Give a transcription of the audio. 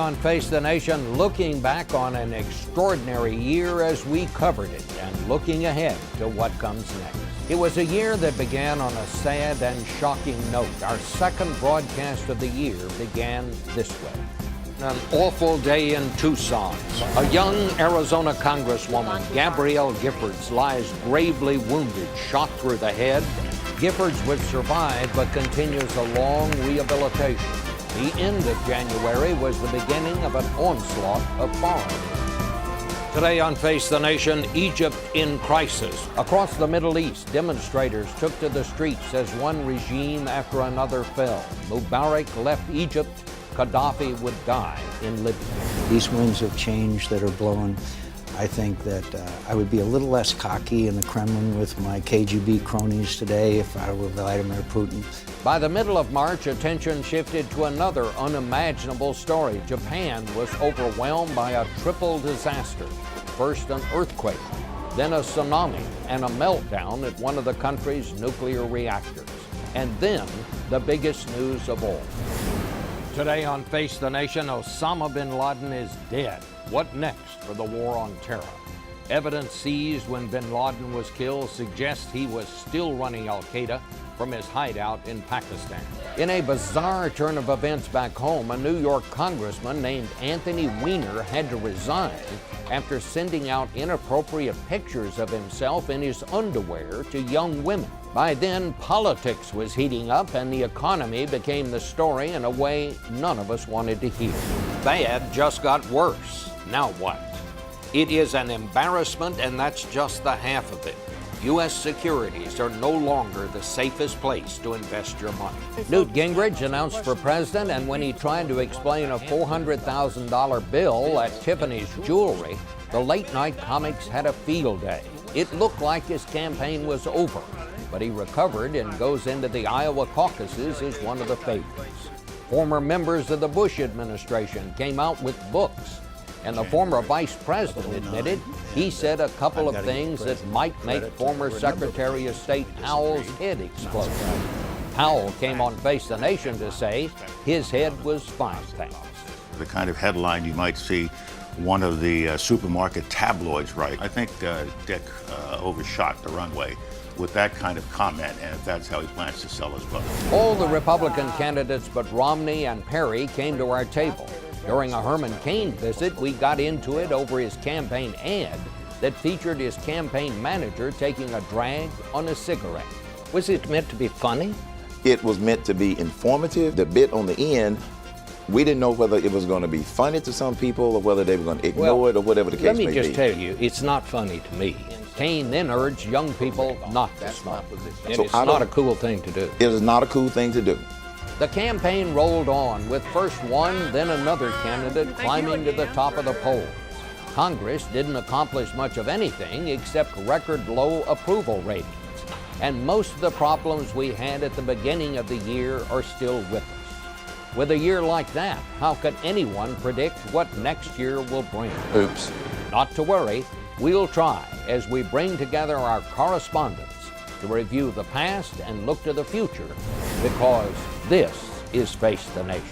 On Face the Nation, looking back on an extraordinary year as we covered it and looking ahead to what comes next. It was a year that began on a sad and shocking note. Our second broadcast of the year began this way. An awful day in Tucson. A young Arizona Congresswoman, Gabrielle Giffords, lies gravely wounded, shot through the head. Giffords would survive but continues a long rehabilitation. The end of January was the beginning of an onslaught of foreigners. Today on Face the Nation, Egypt in crisis. Across the Middle East, demonstrators took to the streets as one regime after another fell. Mubarak left Egypt. Gaddafi would die in Libya. These winds of change that are blowing, I think that I would be a little less cocky in the Kremlin with my KGB cronies today if I were Vladimir Putin. By the middle of March, attention shifted to another unimaginable story. Japan was overwhelmed by a triple disaster. First an earthquake, then a tsunami, and a meltdown at one of the country's nuclear reactors. And then the biggest news of all. Today on Face the Nation, Osama bin Laden is dead. What next for the war on terror? Evidence seized when bin Laden was killed suggests he was still running al-Qaeda from his hideout in Pakistan. In a bizarre turn of events back home, a New York congressman named Anthony Weiner had to resign after sending out inappropriate pictures of himself in his underwear to young women. By then, politics was heating up and the economy became the story in a way none of us wanted to hear. Bad just got worse. Now what? It is an embarrassment, and that's just the half of it. U.S. securities are no longer the safest place to invest your money. Newt Gingrich announced for president, and when he tried to explain a $400,000 bill at Tiffany's Jewelry, the late-night comics had a field day. It looked like his campaign was over, but he recovered and goes into the Iowa caucuses as one of the favorites. Former members of the Bush administration came out with books, and the former vice president admitted he said a couple of things that might make former Secretary of State Powell's head explode. Powell came on Face the Nation to say his head was fine, thanks. The kind of headline you might see one of the supermarket tabloids write. I think Dick overshot the runway with that kind of comment, and if that's how he plans to sell his vote. All the Republican candidates but Romney and Perry came to our table. During a Herman Cain visit, we got into it over his campaign ad that featured his campaign manager taking a drag on a cigarette. Was it meant to be funny? It was meant to be informative. The bit on the end, we didn't know whether it was going to be funny to some people or whether they were going to ignore it or whatever the case may be. Let me just tell you, it's not funny to me. Cain then urged young people not to smoke. And it's not a cool thing to do. It is not a cool thing to do. The campaign rolled on with first one, then another candidate climbing to the top of the polls. Congress didn't accomplish much of anything except record low approval ratings. And most of the problems we had at the beginning of the year are still with us. With a year like that, how could anyone predict what next year will bring? Oops. Not to worry, we'll try as we bring together our correspondents to review the past and look to the future, because this is Face the Nation.